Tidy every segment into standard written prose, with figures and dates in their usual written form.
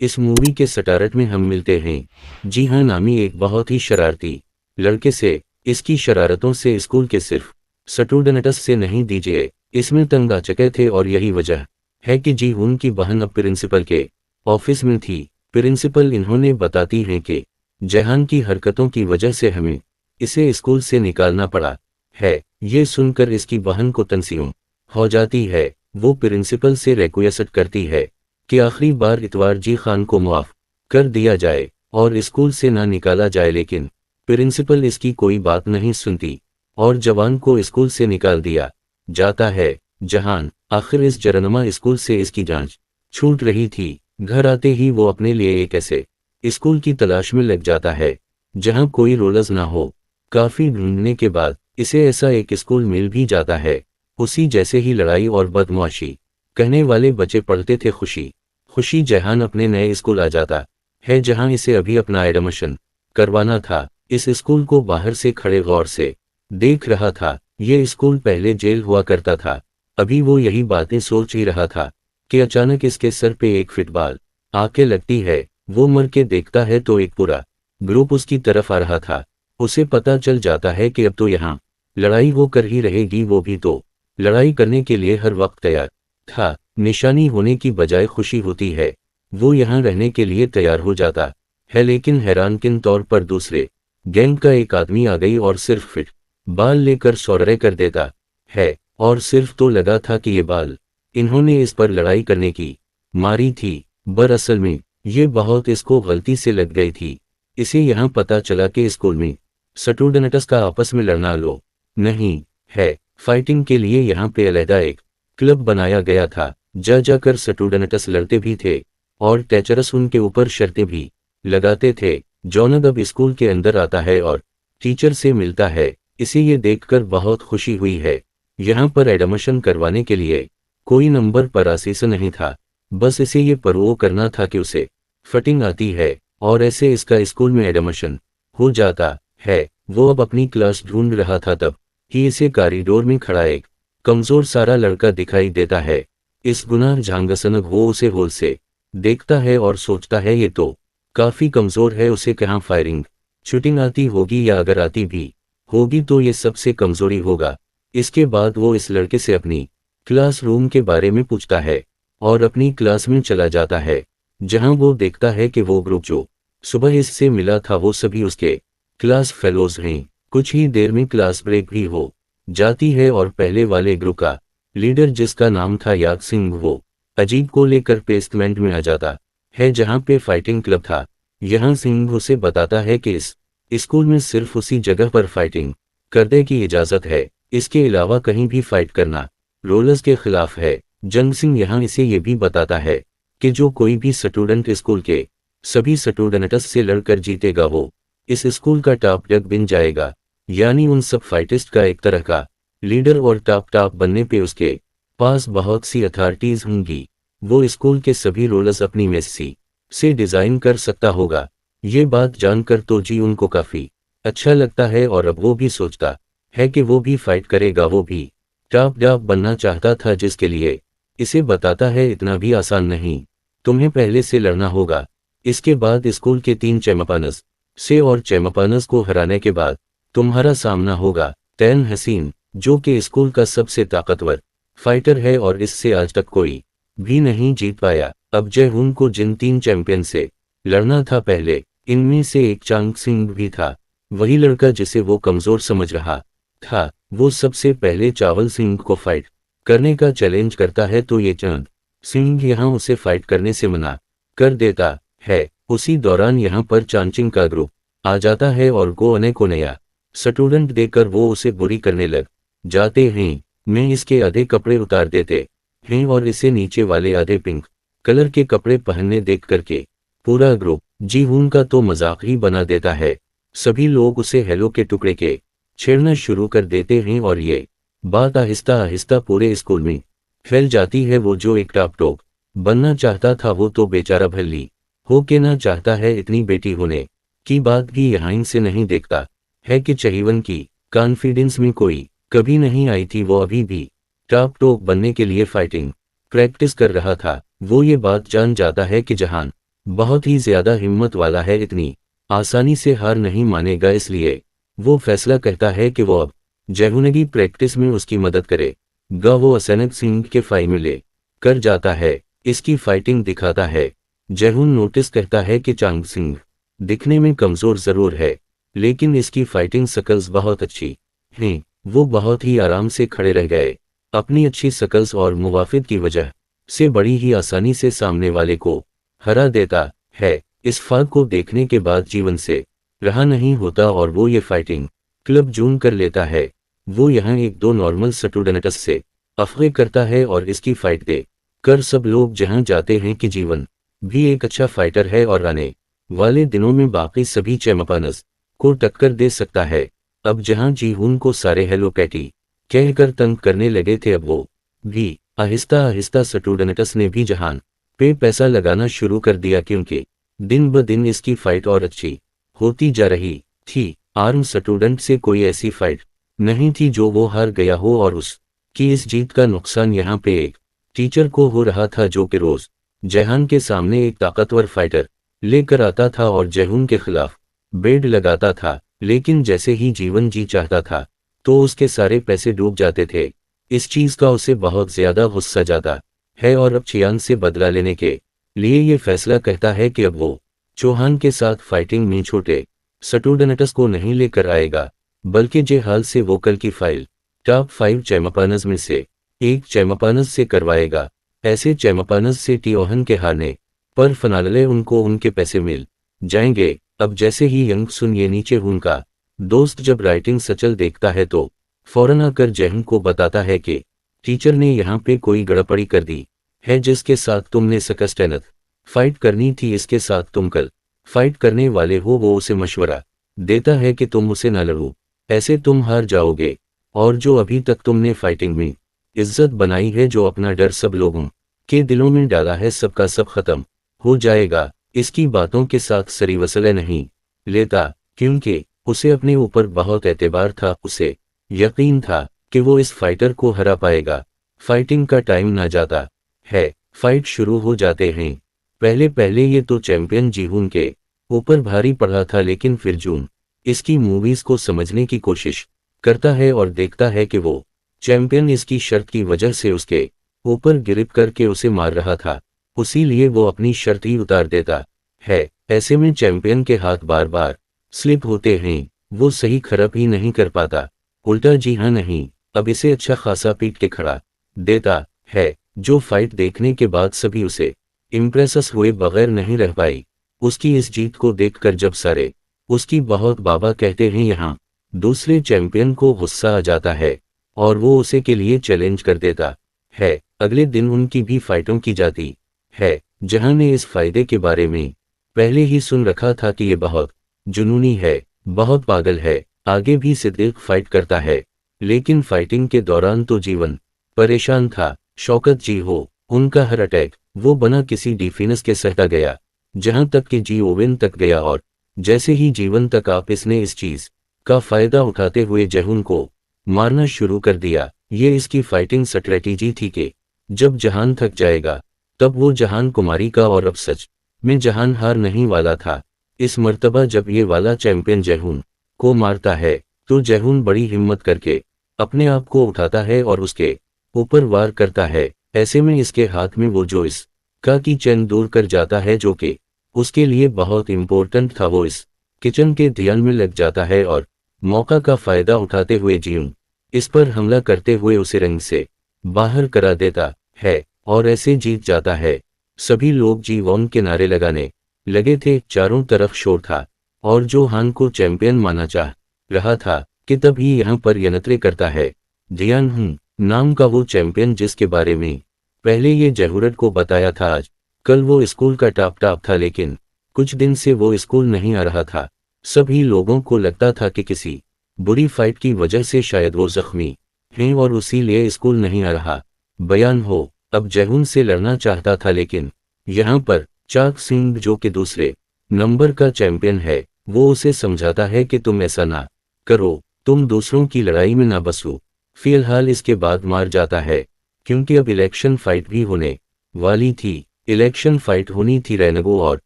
इस मूवी के स्टारट में हम मिलते हैं, जी हाँ, नामी एक बहुत ही शरारती लड़के से। इसकी शरारतों से स्कूल के सिर्फ स्टूडेंट्स से नहीं दीजिए, इसमें तंग आ चुके थे और यही वजह है कि जी उनकी बहन अब प्रिंसिपल के ऑफिस में थी। प्रिंसिपल इन्होंने बताती हैं कि जहान की हरकतों की वजह से हमें इसे स्कूल से निकालना पड़ा है। ये सुनकर इसकी बहन को तंसियों हो जाती है। वो प्रिंसिपल से रिक्वेस्ट करती है कि आखिरी बार इतवार जी खान को माफ कर दिया जाए और स्कूल से ना निकाला जाए, लेकिन प्रिंसिपल इसकी कोई बात नहीं सुनती और जवान को स्कूल से निकाल दिया जाता है। जहान आखिर इस जरनमा स्कूल से इसकी जांच छूट रही थी। घर आते ही वो अपने लिए एक ऐसे स्कूल की तलाश में लग जाता है जहां कोई रोलर्स ना हो। काफी ढूंढने के बाद इसे ऐसा एक स्कूल मिल भी जाता है। उसी जैसे ही लड़ाई और बदमाशी कहने वाले बच्चे पढ़ते थे। खुशी खुशी जहान अपने नए स्कूल आ जाता है जहां इसे अभी अपना एडमिशन करवाना था। इस स्कूल को बाहर से खड़े गौर से देख रहा था। ये स्कूल पहले जेल हुआ करता था। अभी वो यही बातें सोच ही रहा था कि अचानक इसके सर पे एक फुटबॉल आके लगती है। वो मर के देखता है तो एक पूरा ग्रुप उसकी तरफ आ रहा था। उसे पता चल जाता है कि अब तो यहाँ लड़ाई वो कर ही रहेगी। वो भी तो लड़ाई करने के लिए हर वक्त तैयार था। निशानी होने की बजाय खुशी होती है। वो यहाँ रहने के लिए तैयार हो जाता है, लेकिन हैरानकिन तौर पर दूसरे गैंग का एक आदमी आ गई और सिर्फ फिट बाल लेकर सौररे कर देता है। और सिर्फ तो लगा था कि ये बाल इन्होंने इस पर लड़ाई करने की मारी थी, दरअसल में ये बहुत इसको गलती से लग गई थी। इसे यहाँ पता चला कि स्कूल में स्टूडेंट्स का आपस में लड़ना लो नहीं है। फाइटिंग के लिए यहाँ पे अलहदा एक क्लब बनाया गया था। जा जाकर स्टूडेंट्स लड़ते भी थे और टीचर्स उनके ऊपर शर्तें भी लगाते थे। जॉनब अब स्कूल के अंदर आता है और टीचर से मिलता है। इसे ये देखकर बहुत खुशी हुई है। यहाँ पर एडमिशन करवाने के लिए कोई नंबर पर आसीस नहीं था, बस इसे ये परवाह करना था कि उसे फटिंग आती है और ऐसे इसका स्कूल में एडमिशन हो जाता है। वो अब अपनी क्लास ढूंढ रहा था तब ही इसे कॉरिडोर में खड़ा एक कमजोर सारा लड़का दिखाई देता है। इस गुनाह झांगसनक वो उसे होल से देखता है और सोचता है ये तो काफी कमजोर है, उसे कहाँ फायरिंग शूटिंग आती होगी, या अगर आती भी होगी तो ये सबसे कमजोरी होगा। इसके बाद वो इस लड़के से अपनी क्लासरूम के बारे में पूछता है और अपनी क्लास में चला जाता है, जहां वो देखता है कि वो ग्रुप जो सुबह इससे मिला था वो सभी उसके क्लास फेलोज हैं। कुछ ही देर में क्लास ब्रेक भी हो जाती है और पहले वाले ग्रुप का लीडर, जिसका नाम था याद सिंह, वो अजीब को लेकर बेसमेंट में आ जाता है जहां पे फाइटिंग क्लब था। यहां सिंह उसे बताता है कि इस स्कूल में सिर्फ उसी जगह पर फाइटिंग करने की इजाजत है, इसके अलावा कहीं भी फाइट करना रोलर्स के खिलाफ है। जंग सिंह यहाँ इसे ये भी बताता है कि जो कोई भी स्टूडेंट स्कूल के सभी स्टूडेंट्स से लड़कर जीतेगा वो इस स्कूल का टॉप डॉग बन जाएगा, यानी उन सब फाइटिस्ट का एक तरह का लीडर, और टॉप बनने पे उसके पास बहुत सी अथॉरिटीज होंगी। वो स्कूल के सभी रोलर्स अपनी मेसी से डिजाइन कर सकता होगा। ये बात जानकर तो जी उनको काफी अच्छा लगता है और अब वो भी सोचता है कि वो भी फाइट करेगा। वो भी टॉप डॉग बनना चाहता था, जिसके लिए इसे बताता है इतना भी आसान नहीं, तुम्हें पहले से लड़ना होगा। इसके बाद स्कूल के 3 चैंपियंस से और चैंपियंस को हराने के बाद तुम्हारा सामना होगा तैन हसीन, जो कि स्कूल का सबसे ताकतवर फाइटर है और इससे आज तक कोई भी नहीं जीत पाया। अब जयहून को जिन 3 चैंपियन से लड़ना था, पहले इनमें से एक चांग सिंह भी था, वही लड़का जिसे वो कमजोर समझ रहा था। वो सबसे पहले चावल सिंह को फाइट करने का चैलेंज करता है, तो ये चांद सिंह यहाँ उसे फाइट करने से मना कर देता है। उसी दौरान यहाँ पर चांचिंग का ग्रुप आ जाता है और गोअने को नया स्टूडेंट देकर वो उसे बुरी करने लग जाते हैं। मैं इसके आधे कपड़े उतार देते हैं और इसे नीचे वाले आधे पिंक कलर के कपड़े पहनने देख करके पूरा ग्रुप जीहून का तो मजाक ही बना देता है। सभी लोग उसे हेलो के टुकड़े के छेड़ना शुरू कर देते हैं और ये बात आहिस्ता आहिस्ता पूरे स्कूल में फैल जाती है। वो जो एक टॉप डॉग बनना चाहता था वो तो बेचारा भल्ली हो के ना चाहता है। इतनी बेटी होने की बात भी यहाँ इनसे नहीं देखता है कि चहीवन की कॉन्फिडेंस में कोई कभी नहीं आई थी। वो अभी भी टॉप डॉग बनने के लिए फाइटिंग प्रैक्टिस कर रहा था। वो ये बात जान जाता है कि जहान बहुत ही ज्यादा हिम्मत वाला है, इतनी आसानी से हार नहीं मानेगा, इसलिए वो फैसला कहता है कि वो अब जयहून की प्रैक्टिस में उसकी मदद करेगा। वो अचानक सिंह के फाइट में ले कर जाता है, इसकी फाइटिंग दिखाता है। जयहून नोटिस कहता है कि चांग सिंह दिखने में कमजोर जरूर है, लेकिन इसकी फाइटिंग स्किल्स बहुत अच्छी हैं। वो बहुत ही आराम से खड़े रह गए। अपनी अच्छी स्किल्स और मुवाफिद की वजह से बड़ी ही आसानी से सामने वाले को हरा देता है। इस फाइट को देखने के बाद जीवन से रहा नहीं होता और वो ये फाइटिंग क्लब जून कर लेता है। वो यहाँ एक दो नॉर्मल स्टूडेंट्स से अफवाह करता है और इसकी फाइट देख कर सब लोग जहाँ जाते हैं कि जीवन भी एक अच्छा फाइटर है और आने वाले दिनों में बाकी सभी चैंपियंस को टक्कर दे सकता है। अब जहां जीहून को सारे हेलो कैटी कहकर तंग करने लगे थे, अब वो भी आहिस्ता आहिस्ता स्टूडेंट्स ने भी जहान पे पैसा लगाना शुरू कर दिया, क्योंकि दिन ब दिन इसकी फाइट और अच्छी होती जा रही थी। आर्म स्टूडेंट से कोई ऐसी फाइट नहीं थी जो वो हार गया हो, और उसकी इस जीत का नुकसान यहाँ पे एक टीचर को हो रहा था, जो कि रोज जयहान के सामने एक ताकतवर फाइटर लेकर आता था और जयहून के खिलाफ बेड लगाता था। लेकिन जैसे ही जीवन जी चाहता था तो उसके सारे पैसे डूब जाते थे। इस चीज का उसे बहुत ज्यादा गुस्सा जाता है और अब चियान से बदला लेने के लिए ये फैसला कहता है कि अब वो चौहान के साथ फाइटिंग में छोटे स्टूडेंट्स को नहीं लेकर आएगा, बल्कि जे हाल से वोकल की फाइल टॉप 5 चैंपियंस में से एक चैंपियंस से करवाएगा। ऐसे चैंपियंस से टियोहन के हारने पर फनाले उनको उनके पैसे मिल जाएंगे। अब जैसे ही यंग सुन ये नीचे उनका दोस्त जब राइटिंग सचल देखता है तो फौरन आकर जयहून को बताता है कि टीचर ने यहाँ पे कोई गड़बड़ी कर दी है, जिसके साथ तुमने सकस्टेनत फाइट करनी थी, इसके साथ तुम कल फाइट करने वाले हो। वो उसे मशवरा देता है कि तुम उसे न लड़ो, ऐसे तुम हार जाओगे, और जो अभी तक तुमने फाइटिंग में इज्जत बनाई है, जो अपना डर सब लोगों के दिलों में डाला है, सबका सब खत्म हो जाएगा। इसकी बातों के साथ सरी वसले नहीं लेता, क्योंकि उसे अपने ऊपर बहुत एतबार था। उसे यकीन था कि वो इस फाइटर को हरा पाएगा। फाइटिंग का टाइम ना जाता है, फाइट शुरू हो जाते हैं। पहले पहले ये तो चैंपियन जीहून के ऊपर भारी पड़ा था, लेकिन फिर जून इसकी मूवीज को समझने की कोशिश करता है और देखता है कि वो चैंपियन इसकी शर्त की वजह से उसके ऊपर गिरफ्त करके उसे मार रहा था, उसीलिए वो अपनी शर्त ही उतार देता है। ऐसे में चैंपियन के हाथ बार बार स्लिप होते हैं, वो सही खरब ही नहीं कर पाता, उल्टा जी हाँ नहीं, अब इसे अच्छा खासा पीट के खड़ा देता है। जो फाइट देखने के बाद सभी उसे इम्प्रेस हुए बगैर नहीं रह पाई। उसकी इस जीत को देखकर जब सारे उसकी बहुत बाबा कहते हैं, यहाँ दूसरे चैंपियन को गुस्सा आ जाता है और वो उसे के लिए चैलेंज कर देता है। अगले दिन उनकी भी फाइटों की जाती है। जहां ने इस फायदे के बारे में पहले ही सुन रखा था कि ये बहुत जुनूनी है, बहुत पागल है, आगे भी सिद्दीक फाइट करता है, लेकिन फाइटिंग के दौरान तो जीवन परेशान था। शौकत जी हो, उनका हर अटैक वो बना किसी डिफेंस के सहता गया, जहां तक कि जी ओवेन तक गया, और जैसे ही जीवन तक आप इसने इस चीज का फायदा उठाते हुए जयहून को मारना शुरू कर दिया। ये इसकी फाइटिंग स्ट्रेटेजी थी कि जब जहान थक जाएगा तब वो जहान कुमारी का, और अब सच में जहान हार नहीं वाला था। इस मर्तबा जब ये वाला चैंपियन जयहून को मारता है तो जयहून बड़ी हिम्मत करके अपने आप को उठाता है और उसके ऊपर वार करता है। ऐसे में इसके हाथ में वो जो इस का की चैन दूर कर जाता है, जो कि उसके लिए बहुत इंपॉर्टेंट था। वो इस किचन के ध्यान में लग जाता है और मौका का फायदा उठाते हुए जीवन इस पर हमला करते हुए उसे रंग से बाहर करा देता है और ऐसे जीत जाता है। सभी लोग जी वॉन के नारे लगाने लगे थे, चारों तरफ शोर था, और जो हान को चैंपियन माना चाह रहा था कि तभी यहाँ पर यंत्रे करता है जियान हूँ नाम का वो चैंपियन, जिसके बारे में पहले ये जहूरत को बताया था। आज कल वो स्कूल का टॉप था, लेकिन कुछ दिन से वो स्कूल नहीं आ रहा था। सभी लोगों को लगता था कि किसी बुरी फाइट की वजह से शायद वो जख्मी हैं और उसीलिए स्कूल नहीं आ रहा। बयान हो, अब जयहून से लड़ना चाहता था, लेकिन यहाँ पर चाक सिंह जो कि दूसरे नंबर का चैंपियन है, वो उसे समझाता है कि तुम ऐसा ना करो, तुम दूसरों की लड़ाई में ना बसो। फिलहाल इसके बाद मार जाता है, क्योंकि अब इलेक्शन फाइट भी होने वाली थी। इलेक्शन फाइट होनी थी रैनगो और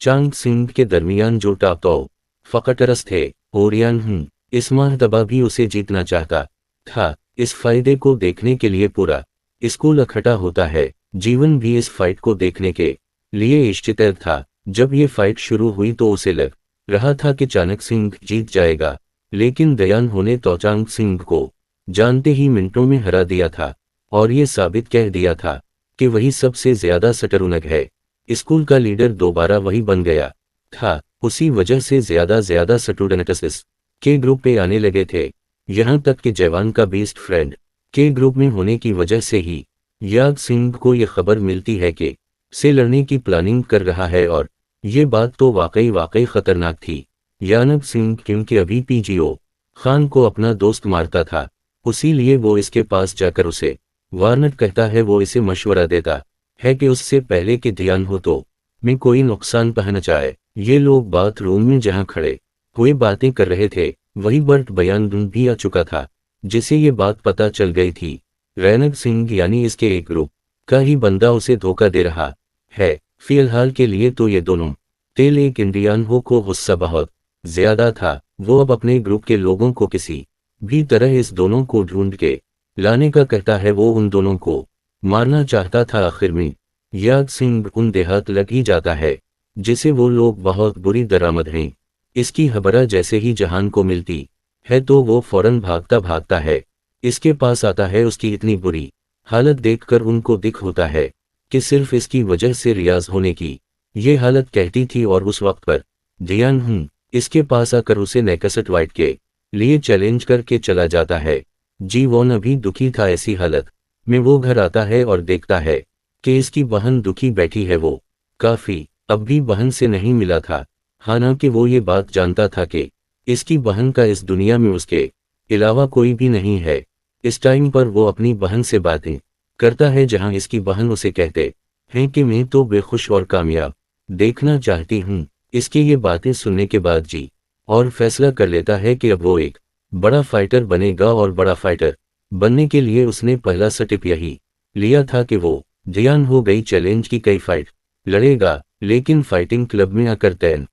चांग सिंग के दरमियान जो टापतो फकटरस थे। ओरियन हूँ इस मरतबा भी उसे जीतना चाहता था। इस फायदे को देखने के लिए पूरा स्कूल इकट्ठा होता है। जीवन भी इस फाइट को देखने के लिए इश्तितर था। जब ये फाइट शुरू हुई तो उसे लग रहा था कि चाणक सिंह जीत जाएगा, लेकिन दयान हो ने तोचांग सिंह को जानते ही मिनटों में हरा दिया था और ये साबित कह दिया था कि वही सबसे ज्यादा सटरुनक है। स्कूल का लीडर दोबारा वही बन गया था। उसी वजह से ज्यादा स्टूडेंट्स के ग्रुप पे आने लगे थे। यहाँ तक कि जवान का बेस्ट फ्रेंड के ग्रुप में होने की वजह से ही याग सिंह को ये खबर मिलती है कि से लड़ने की प्लानिंग कर रहा है, और ये बात तो वाकई खतरनाक थी। यानब सिंह क्योंकि अभी पीजीओ खान को अपना दोस्त मारता था, उसीलिए वो इसके पास जाकर उसे वार्नट कहता है। वो इसे मशवरा देता है कि उससे पहले कि ध्यान हो तो में कोई नुकसान पहुंचाए। ये लोग बाथरूम में जहां खड़े हुए बातें कर रहे थे वही बर्ट बयान भी आ चुका था, जिसे ये बात पता चल गई थी। रैनक सिंह यानी इसके एक ग्रुप का ही बंदा उसे धोखा दे रहा है। फिलहाल के लिए तो ये दोनों तेल एक इंडियन हो को गुस्सा बहुत ज्यादा था। वो अब अपने ग्रुप के लोगों को किसी भी तरह इस दोनों को ढूंढ के लाने का कहता है। वो उन दोनों को मारना चाहता था। आखिर में याग सिंह उन देहात लग ही जाता है जिसे वो लोग बहुत बुरी दरामद हैं। इसकी खबर जैसे ही जहान को मिलती है तो वो फौरन भागता है इसके पास आता है। उसकी इतनी बुरी हालत देखकर उनको दिख होता है कि सिर्फ इसकी वजह से रियाज होने की ये हालत कहती थी, और उस वक्त पर ध्यान हूँ इसके पास आकर उसे नेकसट वाइट के लिए चैलेंज करके चला जाता है। जीवोन अभी दुखी था। ऐसी हालत में वो घर आता है और देखता है कि इसकी बहन दुखी बैठी है। वो काफी अब भी बहन से नहीं मिला था, हालांकि वो ये बात जानता था कि इसकी बहन का इस दुनिया में उसके अलावा कोई भी नहीं है। इस टाइम पर वो अपनी बहन से बातें करता है, जहां इसकी बहन उसे कहते हैं कि मैं तो बेखुश और कामयाब देखना चाहती हूँ। इसकी ये बातें सुनने के बाद जी और फैसला कर लेता है कि अब वो एक बड़ा फाइटर बनेगा, और बड़ा फाइटर बनने के लिए उसने पहला स्टेप यही लिया था कि वो ध्यान हो गई चैलेंज की कई फाइट लड़ेगा, लेकिन फाइटिंग क्लब में आकर तैन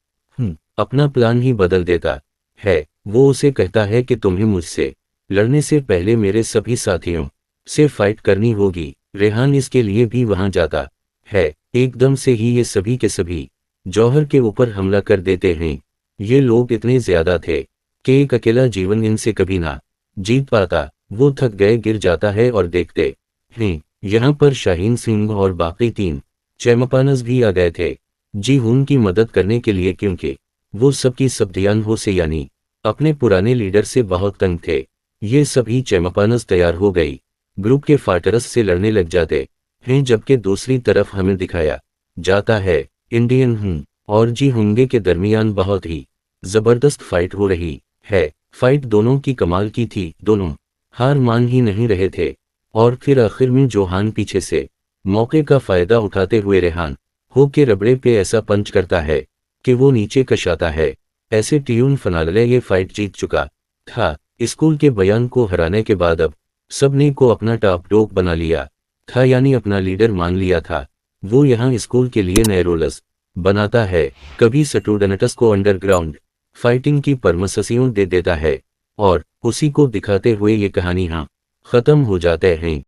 अपना प्लान ही बदल देता है। वो उसे कहता है कि तुम्हें मुझसे लड़ने से पहले मेरे सभी साथियों से फाइट करनी होगी। रेहान इसके लिए भी वहां जाता है। एकदम से ही ये सभी के सभी जौहर के ऊपर हमला कर देते हैं। ये लोग इतने ज्यादा थे कि एक अकेला जीवन इनसे कभी ना जीत पाता। वो थक गए गिर जाता है और देखते हैं यहाँ पर शाहीन सिंह और बाकी 3 चैमपानस भी आ गए थे जी हुन की मदद करने के लिए, क्योंकि वो सबकी सब ध्यान हो से यानी अपने पुराने लीडर से बहुत तंग थे। ये सभी चैमपानस तैयार हो गई ग्रुप के फाइटर्स से लड़ने लग जाते हैं, जबकि दूसरी तरफ हमें दिखाया जाता है इंडियन हूँ और जी हुंगे के दरमियान बहुत ही जबरदस्त फाइट हो रही है। फाइट दोनों की कमाल की थी, दोनों हार मान ही नहीं रहे थे, और फिर आखिर में जोहान पीछे से मौके का फायदा उठाते हुए रेहान हो के रबड़े पे ऐसा पंच करता है कि वो नीचे कशाता है। ऐसे ट्यून फनाले ये फाइट जीत चुका था। स्कूल के बयान को हराने के बाद अब सबने को अपना टॉप डॉग बना लिया था, यानी अपना लीडर मान लिया था। वो यहाँ स्कूल के लिए नए रोलर्स बनाता है, कभी स्टूडेंट्स को अंडरग्राउंड फाइटिंग की परमसियों दे देता है, और उसी को दिखाते हुए ये कहानी यहाँ खत्म हो जाते हैं।